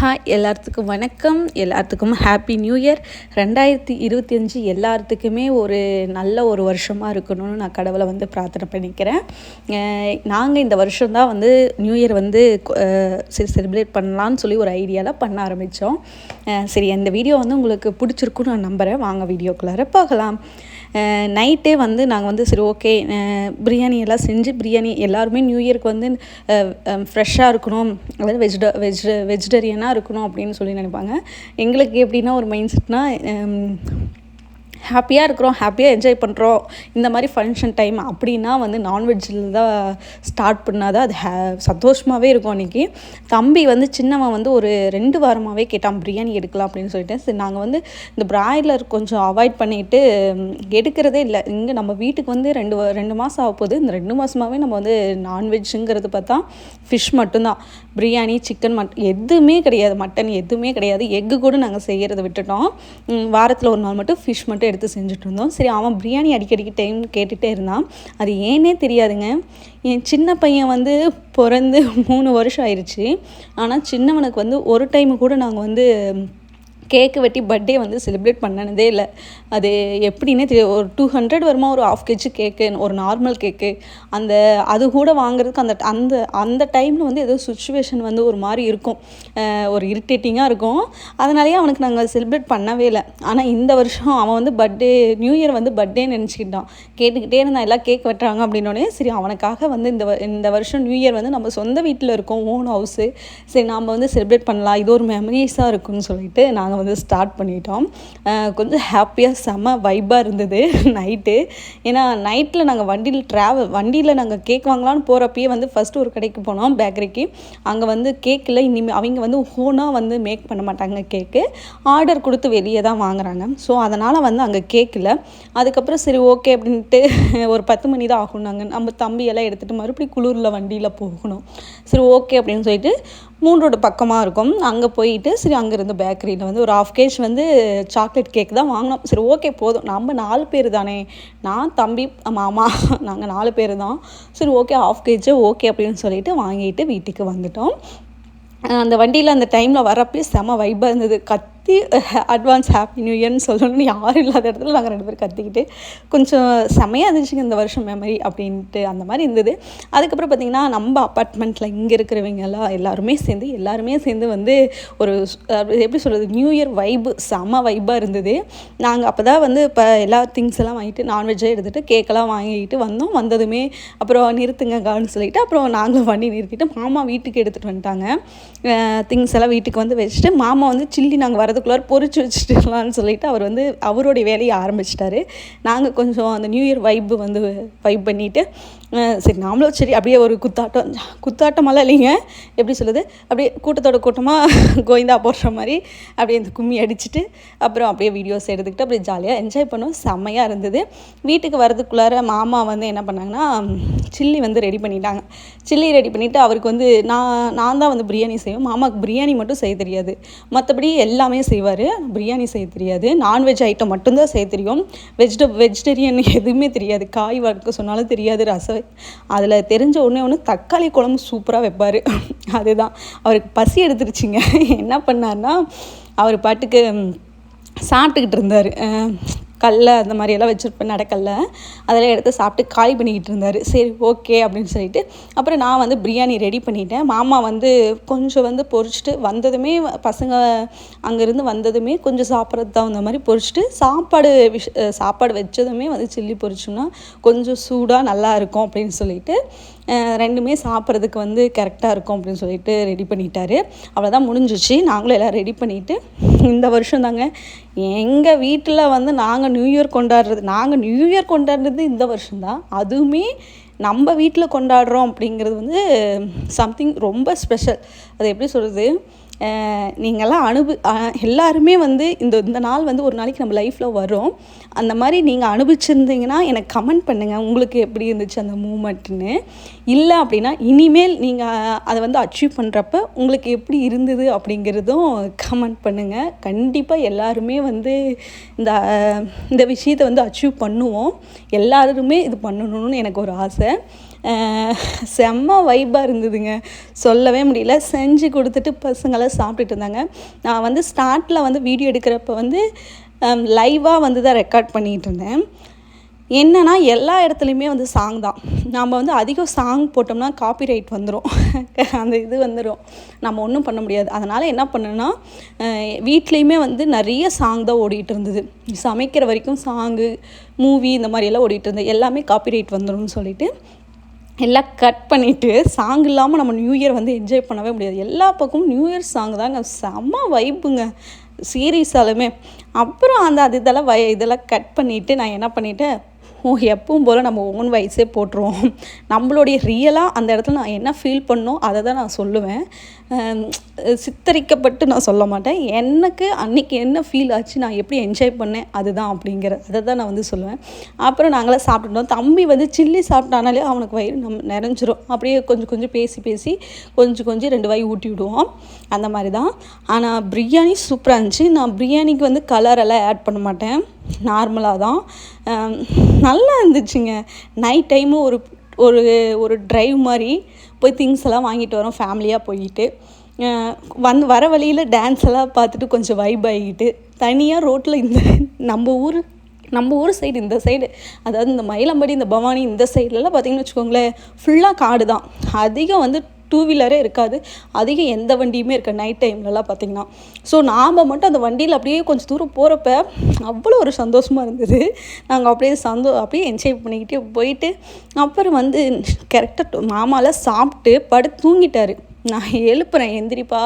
Hi எல்லாத்துக்கும் வணக்கம். எல்லாத்துக்கும் ஹாப்பி நியூ இயர். 2025 எல்லாத்துக்குமே ஒரு நல்ல ஒரு வருஷமாக இருக்கணும்னு நான் கடவுளை பிரார்த்தனை பண்ணிக்கிறேன். நாங்கள் இந்த வருஷம்தான் நியூ இயர் செலிப்ரேட் பண்ணலான்னு சொல்லி ஒரு ஐடியாவில் பண்ண ஆரம்பித்தோம். சரி, அந்த வீடியோ உங்களுக்கு பிடிச்சிருக்குன்னு நான் நம்புகிறேன். வாங்க வீடியோக்குள்ளார பார்க்கலாம். நைட்டே நாங்கள் சரி ஓகே பிரியாணி எல்லாம் செஞ்சு பிரியாணி எல்லாருமே நியூ இயருக்கு ஃப்ரெஷ்ஷாக இருக்கணும், அதாவது வெஜிடேரியனாக இருக்கணும் அப்படின்னு சொல்லி நினைப்பாங்க. எங்களுக்கு எப்படின்னா ஒரு மைண்ட் செட்னா ஹாப்பியாக இருக்கிறோம், ஹாப்பியாக என்ஜாய் பண்ணுறோம். இந்த மாதிரி ஃபங்க்ஷன் டைம் அப்படின்னா நான்வெஜ்ஜில் தான் ஸ்டார்ட் பண்ணால் தான் அது சந்தோஷமாகவே இருக்கும். அன்றைக்கி தம்பி சின்னவன் ஒரு 2 வாரமாகவே கேட்டான் பிரியாணி எடுக்கலாம் அப்படின்னு சொல்லிட்டு. சரி, நாங்கள் இந்த பிராய்லர் கொஞ்சம் அவாய்ட் பண்ணிவிட்டு எடுக்கிறதே இல்லை. இங்கே நம்ம வீட்டுக்கு 2 மாதம் ஆக போகுது. இந்த 2 மாதமாகவே நம்ம நான்வெஜ்ஜுங்கிறது பார்த்தா ஃபிஷ் மட்டும்தான். பிரியாணி, சிக்கன், எதுவுமே கிடையாது. மட்டன் எதுவுமே கிடையாது. எக்கு கூட நாங்கள் செய்கிறத விட்டுட்டோம். வாரத்தில் ஒரு நாள் மட்டும் ஃபிஷ் மட்டும் எடுத்து செஞ்சுட்டு இருந்தோம். சரி, அவன் பிரியாணி அடிக்கடிக்கு டைம் கேட்டுகிட்டே இருந்தான். அது ஏன்னே தெரியாதுங்க. என் சின்ன பையன் பிறந்து 3 வருஷம் ஆயிடுச்சு. ஆனால் சின்னவனுக்கு ஒரு டைமு கூட நாங்கள் கேக்கு வெட்டி பர்த்டே செலிப்ரேட் பண்ணனதே இல்லை. அது எப்படின்னே தெரியும். ஒரு 200 வருமா, ஒரு 1/2 kg கேக்கு, ஒரு நார்மல் கேக்கு, அது கூட வாங்குறதுக்கு அந்த டைமில் ஏதோ சுச்சுவேஷன் ஒரு மாதிரி இருக்கும், ஒரு இரிட்டேட்டிங்காக இருக்கும். அதனாலேயே அவனுக்கு நாங்கள் செலிப்ரேட் பண்ணவே இல்லை. ஆனால் இந்த வருஷம் அவன் பர்த்டே, நியூ இயர் பர்த்டேன்னு நினச்சிக்கிட்டான். கேட்டுக்கிட்டே இருந்தான் எல்லாம் கேக் வெட்டுறாங்க அப்படின்னோடனே. சரி, அவனுக்காக இந்த வருஷம் நியூ இயர் நம்ம சொந்த வீட்டில் இருக்கோம், ஓன் ஹவுஸு. சரி, நாம் செலிப்ரேட் பண்ணலாம், இது ஒரு மெமரிஸாக இருக்குன்னு சொல்லிட்டு நாங்கள் ஸ்டார்ட் பண்ணிட்டோம். கொஞ்சம் ஹாப்பியாக செம்ம வைப்பாக இருந்தது நைட்டு. ஏன்னா நைட்டில் நாங்கள் வண்டியில் நாங்கள் கேக் வாங்கலான்னு போகிறப்பயே ஃபஸ்ட்டு ஒரு கடைக்கு போனோம், பேக்கரிக்கு. அங்கே கேக்கில் அவங்க ஹோனாக மேக் பண்ண மாட்டாங்க கேக்கு, ஆர்டர் கொடுத்து வெளியே தான் வாங்குறாங்க. ஸோ அதனால் அங்கே கேக் இல்லை. அதுக்கப்புறம் சரி ஓகே அப்படின்ட்டு ஒரு 10 மணி தான் ஆகும். நம்ம தம்பியெல்லாம் எடுத்துகிட்டு மறுபடியும் குளிரில் வண்டியில் போகணும். சரி ஓகே அப்படின்னு சொல்லிட்டு 3 ரோடு பக்கமாக இருக்கும். அங்கே போயிட்டு சரி அங்கேருந்து பேக்கரியில் ஒரு 1/2 kg சாக்லேட் கேக் தான் வாங்கினோம். சரி ஓகே போதும், நம்ம 4 பேர் தானே, நான், தம்பி, மாமா, நாங்கள் 4 பேர் தான். சரி ஓகே 1/2 kg ஓகே அப்படின்னு சொல்லிட்டு வாங்கிட்டு வீட்டுக்கு வந்துட்டோம். அந்த வண்டியில் அந்த டைமில் வரப்பே செம வைப்பாக இருந்தது. அட்வான்ஸ் ஹாப்பி நியூ இயர்னு சொல்லணும்னு யாரும் இல்லாத இடத்துல நாங்கள் 2 பேரும் கத்திக்கிட்டு கொஞ்சம் செமையாக இருந்துச்சுங்க இந்த வருஷம் மெமரி அப்படின்ட்டு. அந்த மாதிரி இருந்தது. அதுக்கப்புறம் பார்த்திங்கன்னா நம்ம அப்பார்ட்மெண்ட்டில் இங்கே இருக்கிறவங்க எல்லாருமே சேர்ந்து ஒரு எப்படி சொல்கிறது, நியூ இயர் வைப்பு செம வைப்பாக இருந்தது. நாங்கள் அப்போ தான் இப்போ எல்லா திங்ஸ் எல்லாம் வாங்கிட்டு நான்வெஜ்ஜே எடுத்துகிட்டு கேக்கெல்லாம் வாங்கிட்டு வந்ததுமே அப்புறம் நிறுத்துங்கன்னு சொல்லிவிட்டு அப்புறம் நாங்களும் வண்டி நிறுத்திட்டு மாமா வீட்டுக்கு எடுத்துகிட்டு வந்துட்டாங்க. திங்ஸ் எல்லாம் வீட்டுக்கு வச்சுட்டு மாமா சில்லி நாங்கள் வரதுக்குள்ளார பொறிச்சு வச்சுட்டுலான்னு சொல்லிட்டு அவர் அவருடைய வேலையை ஆரம்பிச்சிட்டாரு. நாங்கள் கொஞ்சம் அந்த நியூ இயர் வைப் பண்ணிவிட்டு சரி நாமளும் சரி அப்படியே ஒரு குத்தாட்டமெல்லாம் இல்லைங்க, எப்படி சொல்லுது, அப்படியே கூட்டத்தோட கூட்டமாக கோவிந்தா போடுற மாதிரி அப்படியே இந்த கும்மி அடிச்சுட்டு அப்புறம் அப்படியே வீடியோஸ் எடுத்துக்கிட்டு அப்படியே ஜாலியாக என்ஜாய் பண்ணோம். செம்மையாக இருந்தது. வீட்டுக்கு வரதுக்குள்ளார மாமா என்ன பண்ணாங்கன்னா சில்லி ரெடி பண்ணிட்டாங்க. சில்லி ரெடி பண்ணிவிட்டு அவருக்கு நான் தான் பிரியாணி செய்வேன். மாமாவுக்கு பிரியாணி மட்டும் செய்ய தெரியாது, மற்றபடி எல்லாமே செய்வார். பிரியாணி செய்ய தெரியாது. நான்வெஜ் ஐட்டம் மட்டும்தான் செய்ய தெரியும். வெஜிடேரியன் எதுவுமே தெரியாது. காய் வறுக்க சொன்னாலும் தெரியாது. ரசம் அதில் தெரிஞ்ச ஒன்று தக்காளி குழம்பு சூப்பராக வைப்பார். அதுதான் அவருக்கு பசி எடுத்துருச்சுங்க. என்ன பண்ணார்னா அவர் பாட்டுக்கு சாப்பிட்டுக்கிட்டு இருந்தார். கல்லை அந்த மாதிரியெல்லாம் வச்சுருப்பேன், நடக்கல்ல, அதெல்லாம் எடுத்து சாப்பிட்டு காலி பண்ணிக்கிட்டு இருந்தார். சரி ஓகே அப்படின்னு சொல்லிட்டு அப்புறம் நான் பிரியாணி ரெடி பண்ணிட்டேன். மாமா கொஞ்சம் பொரிச்சிட்டு வந்ததுமே பசங்க அங்கேருந்து வந்ததுமே கொஞ்சம் சாப்பிட்றது தகுந்த மாதிரி பொரிச்சிட்டு சாப்பாடு வச்சதுமே சில்லி பொரிச்சோம்னா கொஞ்சம் சூடாக நல்லா இருக்கும் அப்படின்னு சொல்லிட்டு 2மே சாப்பிட்றதுக்கு கரெக்டாக இருக்கும் அப்படின்னு சொல்லிட்டு ரெடி பண்ணிட்டாரு. அவ்வளோதான், முடிஞ்சிச்சு. நாங்களும் எல்லாம் ரெடி பண்ணிவிட்டு இந்த வருஷம் தாங்க எங்கள் வீட்டில் நாங்கள் நியூ இயர் கொண்டாடுறது இந்த வருஷம்தான். அதுவுமே நம்ம வீட்டில் கொண்டாடுறோம் அப்படிங்கிறது சம்திங் ரொம்ப ஸ்பெஷல். அது எப்படி சொல்கிறது, நீங்கள்லாம் எல்லாருமே இந்த நாள் ஒரு நாளைக்கு நம்ம லைஃப்பில் வரும். அந்த மாதிரி நீங்கள் அனுபவிச்சிருந்தீங்கன்னா எனக்கு கமெண்ட் பண்ணுங்கள், உங்களுக்கு எப்படி இருந்துச்சு அந்த மூமெண்ட்டுன்னு. இல்லை அப்படின்னா இனிமேல் நீங்கள் அதை அச்சீவ் பண்ணுறப்ப உங்களுக்கு எப்படி இருந்தது அப்படிங்கிறதும் கமெண்ட் பண்ணுங்கள். கண்டிப்பாக எல்லாருமே இந்த விஷயத்தை அச்சீவ் பண்ணுவோம். எல்லாருமே இது பண்ணணும்னு எனக்கு ஒரு ஆசை. செம்ம வைப்பாக இருந்ததுங்க, சொல்லவே முடியல. செஞ்சு கொடுத்துட்டு பசங்களாம் சாப்பிட்டுட்டு இருந்தாங்க. நான் வந்து ஸ்டார்ட்டில் வந்து வீடியோ எடுக்கிறப்ப வந்து லைவாக வந்து தான் ரெக்கார்ட் பண்ணிகிட்டு இருந்தேன். என்னென்னா எல்லா இடத்துலையுமே வந்து சாங் தான். நம்ம வந்து அதிகம் சாங் போட்டோம்னா காப்பிரைட் வந்துடும், அந்த இது வந்துடும், நம்ம ஒன்றும் பண்ண முடியாது. அதனால் என்ன பண்ணேன்னா வீட்லேயுமே வந்து நிறைய சாங் தான் ஓடிட்டு இருந்தது. சமைக்கிற வரைக்கும் சாங்கு, மூவி இந்த மாதிரியெல்லாம் ஓடிட்டு இருந்தது. எல்லாமே காப்பிரைட் வந்துடும்னு சொல்லிட்டு எல்லாம் கட் பண்ணிவிட்டு, சாங் இல்லாமல் நம்ம நியூ இயர் வந்து என்ஜாய் பண்ணவே முடியாது. எல்லா பக்கமும் நியூ இயர் சாங் தாங்க, செம்ம வைப்புங்க சீரியஸாலுமே. அப்புறம் அது இதெல்லாம் கட் பண்ணிவிட்டு நான் என்ன பண்ணிவிட்டேன், எப்பவும் போல் நம்ம ஓன் வாய்ஸே போட்டுருவோம். நம்மளுடைய ரியலாக அந்த இடத்துல நான் என்ன ஃபீல் பண்ணோம் அதை தான் நான் சொல்லுவேன். சித்தரிக்கப்பட்டு நான் சொல்ல மாட்டேன். எனக்கு அன்றைக்கி என்ன ஃபீல் ஆச்சு, நான் எப்படி என்ஜாய் பண்ணேன் அதுதான் அதை தான் நான் வந்து சொல்லுவேன். அப்புறம் நாங்களாம் சாப்பிட்டுட்டோம். தம்பி வந்து சில்லி சாப்பிட்டானாலே அவனுக்கு வயிறு நிறைஞ்சிரும். அப்படியே கொஞ்சம் பேசி கொஞ்சம் 2 வாய் ஊட்டி விடுவோம், அந்த மாதிரி தான். ஆனால் பிரியாணி சூப்பராக இருந்துச்சு. நான் பிரியாணிக்கு வந்து கலரெல்லாம் ஆட் பண்ண மாட்டேன், நார்மலாக தான். நல்லா இருந்துச்சுங்க. நைட் டைமு ஒரு ட்ரைவ் மாதிரி போய் திங்ஸ் எல்லாம் வாங்கிட்டு வரோம் ஃபேமிலியாக போயிட்டு. வர வழியில் டான்ஸ் எல்லாம் பார்த்துட்டு கொஞ்சம் வைப் ஆகிட்டு, தனியாக ரோட்டில் நம்ம ஊர் சைடு, இந்த சைடு அதாவது இந்த மயிலம்படி, இந்த பவானி இந்த சைட்லலாம் பார்த்திங்கன்னு வச்சுக்கோங்களேன், ஃபுல்லாக காடு தான். அதிகம் வந்து 2 வீலரே இருக்காது, அதிகம் எந்த வண்டியுமே இருக்காது நைட் டைம்லலாம் பார்த்திங்கன்னா. ஸோ நாம் மட்டும் அந்த வண்டியில் அப்படியே கொஞ்சம் தூரம் போகிறப்ப அவ்வளோ ஒரு சந்தோஷமாக இருந்தது. நாங்கள் அப்படியே என்ஜாய் பண்ணிக்கிட்டே போயிட்டு, அப்புறம் வந்து கரெக்டாக மாமாலாம் சாப்பிட்டு படுத்து தூங்கிட்டார். நான் எழுப்புறேன், எந்திரிப்பா,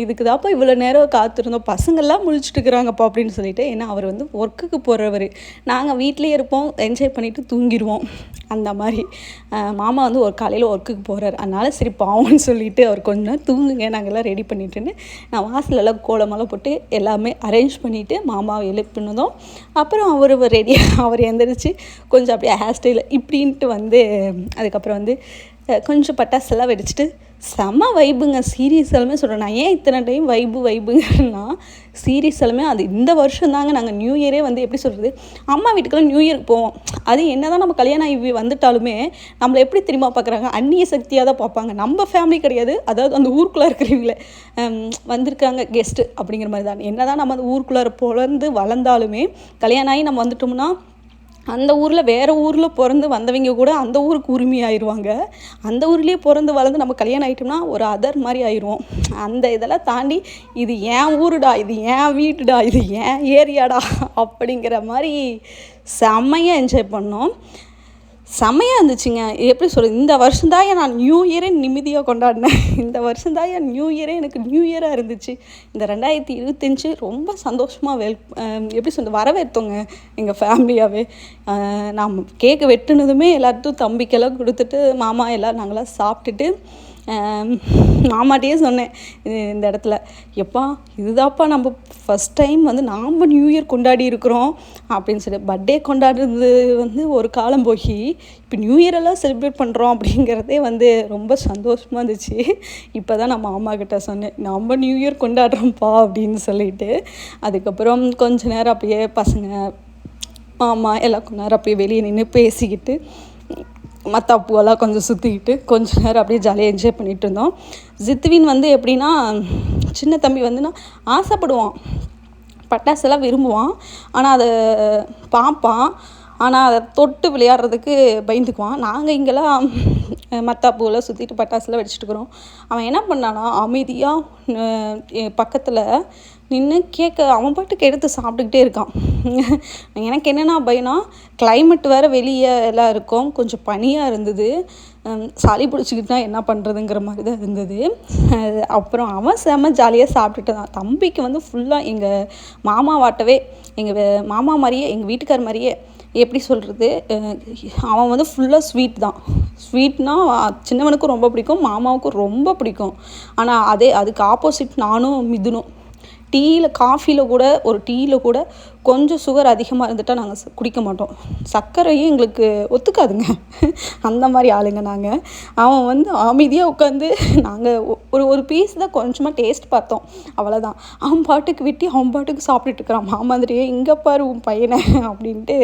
இதுக்கு தான்ப்பா இவ்வளோ நேரம் காத்திருந்தோம், பசங்கள்லாம் முழிச்சுட்டு இருக்கிறாங்கப்பா அப்படின்னு சொல்லிட்டு. ஏன்னா அவர் வந்து ஒர்க்குக்கு போகிறவர், நாங்கள் வீட்லேயே இருப்போம், என்ஜாய் பண்ணிவிட்டு தூங்கிடுவோம் அந்த மாதிரி. மாமா வந்து காலையில் ஒர்க்குக்கு போகிறார், அதனால் சரி பாவம்னு சொல்லிவிட்டு அவர் கொஞ்ச நேரம் தூங்குங்க, நாங்கள்லாம் ரெடி பண்ணிட்டுன்னு நான் வாசலெல்லாம் கோலமெல்லாம் போட்டு எல்லாமே அரேஞ்ச் பண்ணிவிட்டு மாமாவை எழுப்பினதும் அப்புறம் அவர் எந்திரிச்சு கொஞ்சம் அப்படியே ஹேர் ஸ்டைல் இப்படின்ட்டு வந்து அதுக்கப்புறம் வந்து கொஞ்சம் பட்டாசெல்லாம் வெடிச்சிட்டு செம்ம வைப்புங்க. சீரியஸாலுமே சொல்கிறேன், நான் ஏன் இத்தனை டைம் வைப்புங்கன்னா சீரியஸாலுமே அது இந்த வருஷம் தாங்க. நாங்கள் நியூ இயரே வந்து எப்படி சொல்கிறது, அம்மா வீட்டுக்கெல்லாம் நியூ இயருக்கு போவோம். அது என்ன தான் நம்ம கல்யாணம் ஆகி வந்துட்டாலுமே நம்மளை எப்படி தெரியுமா பார்க்குறாங்க, அந்நிய சக்தியாக தான் பார்ப்பாங்க. நம்ம ஃபேமிலி கிடையாது, அதாவது அந்த ஊருக்குள்ளே இருக்கிறவங்களே வந்திருக்காங்க கெஸ்ட்டு அப்படிங்கிற மாதிரி தான். என்ன தான் நம்ம அந்த ஊருக்குள்ளே பிறந்து வளர்ந்தாலுமே கல்யாணம் ஆகி நம்ம வந்துட்டோம்னா அந்த ஊரில் வேறு ஊரில் பிறந்து வந்தவங்க கூட அந்த ஊருக்கு உரிமையாயிருவாங்க. அந்த ஊர்லேயே பிறந்து வளர்ந்து நம்ம கல்யாணம் ஆகிட்டோம்னா ஒரு அதர் மாதிரி ஆயிடுவோம். அந்த இதெல்லாம் தாண்டி இது ஏன் ஊருடா, இது ஏன் வீட்டுடா, இது ஏன் ஏரியாடா அப்படிங்கிற மாதிரி செம்மையாக என்ஜாய் பண்ணோம். செம்மையாக இருந்துச்சுங்க. எப்படி சொல்கிறது, இந்த வருஷம்தான் நான் நியூ இயரே நிம்மதியாக கொண்டாடினேன். இந்த வருஷம்தான் என் நியூ இயரே எனக்கு நியூ இயராக இருந்துச்சு. இந்த 2025 ரொம்ப சந்தோஷமாக எப்படி சொல்கிறது வரவேற்றோங்க எங்கள் ஃபேமிலியாகவே. நான் கேக்கு வெட்டுனதுமே எல்லாத்துக்கும் தம்பிக்கெல்லாம் கொடுத்துட்டு மாமா எல்லாம் நாங்களாம் சாப்பிட்டுட்டு மாமாட்டையே சொன்னேன் இந்த இடத்துல, எப்பா இதுதான்ப்பா நம்ம ஃபஸ்ட் டைம் வந்து நாம் நியூ இயர் கொண்டாடி இருக்கிறோம் அப்படின்னு சொல்லி. பர்த்டே கொண்டாடுறது வந்து ஒரு காலம் போய் இப்போ நியூ இயரெல்லாம் செலிப்ரேட் பண்ணுறோம் அப்படிங்கிறதே வந்து ரொம்ப சந்தோஷமாக இருந்துச்சு. இப்போ தான் நான் மாமா கிட்ட சொன்னேன், நம்ம நியூ இயர் கொண்டாடுறோம்ப்பா அப்படின்னு சொல்லிட்டு. அதுக்கப்புறம் கொஞ்ச நேரம் அப்படியே பசங்க மாமா எல்லாம் கொஞ்ச நேரம் அப்படியே வெளியே நின்று பேசிக்கிட்டு மத்தாப்பூவெல்லாம் கொஞ்சம் சுற்றிக்கிட்டு கொஞ்ச நேரம் அப்படியே ஜாலியாக என்ஜாய் பண்ணிகிட்டு இருந்தோம். ஜித்துவின் வந்து எப்படின்னா, சின்ன தம்பி வந்துன்னா ஆசைப்படுவான், பட்டாசெல்லாம் விரும்புவான், ஆனால் அதை பார்ப்பான், ஆனால் அதை தொட்டு விளையாடுறதுக்கு பயந்துக்குவான். நாங்கள் இங்கெல்லாம் மத்தாப்பூவெல்லாம் சுற்றிட்டு பட்டாசுலாம் வெடிச்சிட்டுக்கிறோம். அவன் என்ன பண்ணானா, அமைதியாக பக்கத்தில் நின்று அவன் பாட்டுக்கு எடுத்து சாப்பிட்டுக்கிட்டே இருக்கான். எனக்கு என்னென்னா பயனா, கிளைமேட் வேறு வெளியே எல்லாம் இருக்கும், கொஞ்சம் பனியாக இருந்தது, சளி பிடிச்சிக்கிட்டா என்ன பண்ணுறதுங்கிற மாதிரி தான் இருந்தது. அப்புறம் அவன் செம்ம ஜாலியாக சாப்பிட்டுட்டு தான். தம்பிக்கு வந்து ஃபுல்லாக எங்கள் மாமாவாட்டவே, எங்கள் மாமா மாதிரியே, எங்கள் வீட்டுக்கார் மாதிரியே, எப்படி சொல்கிறது, அவன் வந்து ஃபுல்லாக ஸ்வீட் தான். ஸ்வீட்னால் சின்னவனுக்கும் ரொம்ப பிடிக்கும், மாமாவுக்கும் ரொம்ப பிடிக்கும். ஆனால் அதுக்கு ஆப்போசிட் நானும் மிதுனும். காஃபியில் கூட ஒரு டீயில் கூட கொஞ்சம் சுகர் அதிகமாக இருந்துட்டால் நாங்கள் குடிக்க மாட்டோம். சர்க்கரையும் எங்களுக்கு ஒத்துக்காதுங்க. அந்த மாதிரி ஆளுங்க நாங்கள். அவன் வந்து அமைதியாக உட்காந்து நாங்கள் ஒரு பீஸ் தான் கொஞ்சமாக டேஸ்ட் பார்த்தோம், அவ்வளோதான். அவன் பாட்டுக்கு வெட்டி அவன் பாட்டுக்கு சாப்பிட்டுட்டு இருக்கிறான். மாமாந்திரியே இங்கே பாரு உன் பையனை அப்படின்ட்டு.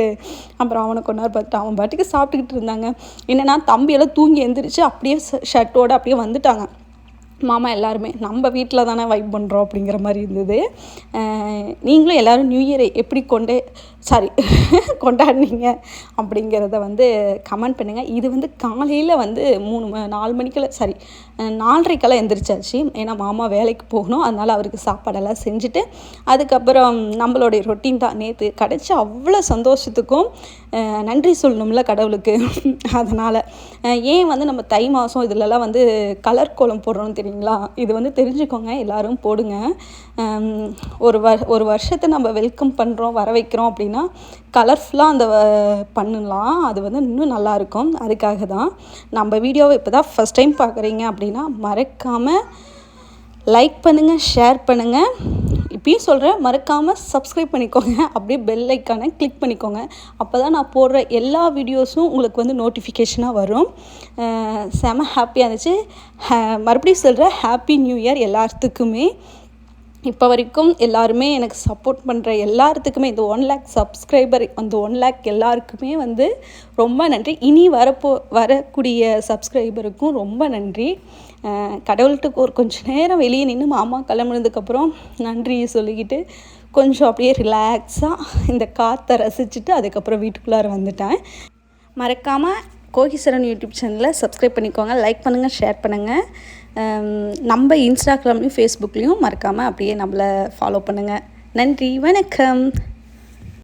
அப்புறம் அவனை கொண்டார் பார்த்துட்டு அவன் பாட்டுக்கு சாப்பிட்டுக்கிட்டு இருந்தாங்க. என்னென்னா தம்பியெல்லாம் தூங்கி எழுந்திரிச்சு அப்படியே ஷர்ட்டோடு அப்படியே வந்துட்டாங்க. மாமா எல்லாருமே நம்ம வீட்டில் தானே வைப் பண்ணுறோம் அப்படிங்கிற மாதிரி இருந்தது. நீங்களும் எல்லோரும் நியூ இயரை எப்படி கொண்டாடினீங்க அப்படிங்கிறத வந்து கமெண்ட் பண்ணுங்கள். இது வந்து காலையில் வந்து 4 மணிக்கெல்லாம் 4:30 எந்திரிச்சாச்சு. ஏன்னா மாமா வேலைக்கு போகணும், அதனால் அவருக்கு சாப்பாடெல்லாம் செஞ்சுட்டு அதுக்கப்புறம் நம்மளுடைய ரொட்டீன் தான். நேற்று கிடச்ச அவ்வளோ சந்தோஷத்துக்கும் நன்றி சொல்லணும்ல கடவுளுக்கு. அதனால் ஏன் வந்து நம்ம தை மாதம் இதிலெல்லாம் வந்து கலர் கோலம் போடுறோன்னு தெரியுங்களா? இது வந்து தெரிஞ்சுக்கோங்க, எல்லோரும் போடுங்க. ஒரு வருஷத்தை நம்ம வெல்கம் பண்ணுறோம், வர வைக்கிறோம் அப்படின்னா கலர்ஃபுல்லாக அந்த பண்ணலாம். அது வந்து இன்னும் நல்லாயிருக்கும். அதுக்காக தான் நம்ம வீடியோவை இப்போ தான் ஃபஸ்ட் டைம் பார்க்குறீங்க அப்படின்னா மறக்காமல் லைக் பண்ணுங்கள், ஷேர் பண்ணுங்கள். இப்பயும் சொல்கிறேன், மறக்காமல் சப்ஸ்கிரைப் பண்ணிக்கோங்க. அப்படியே பெல் ஐக்கானை கிளிக் பண்ணிக்கோங்க. அப்போ தான் நான் போடுற எல்லா வீடியோஸும் உங்களுக்கு வந்து நோட்டிஃபிகேஷனாக வரும். செம ஹாப்பியாக இருந்துச்சு. மறுபடியும் சொல்கிறேன், ஹாப்பி நியூ இயர் எல்லாத்துக்குமே. இப்போ வரைக்கும் எல்லாருமே எனக்கு சப்போர்ட் பண்ணுற எல்லாத்துக்குமே, இந்த 1 lakh சப்ஸ்கிரைபர், அந்த 1 lakh எல்லாருக்குமே வந்து ரொம்ப நன்றி. இனி வரக்கூடிய சப்ஸ்கிரைபருக்கும் ரொம்ப நன்றி. கடவுள்கிட்ட கொஞ்சம் நேரம் வெளியே நின்று மாமா கிளம்புனதுக்கப்புறம் நன்றி சொல்லிக்கிட்டு கொஞ்சம் அப்படியே ரிலாக்ஸாக இந்த காற்றை ரசிச்சுட்டு அதுக்கப்புறம் வீட்டுக்குள்ளார வந்துட்டேன். மறக்காமல் கோகிசரன் யூடியூப் சேனலை சப்ஸ்கிரைப் பண்ணிக்கோங்க, லைக் பண்ணுங்கள், ஷேர் பண்ணுங்கள். நம்ம இன்ஸ்டாகிராம்லேயும் ஃபேஸ்புக்லேயும் மறக்காமல் அப்படியே நம்மளை ஃபாலோ பண்ணுங்கள். நன்றி, வணக்கம்.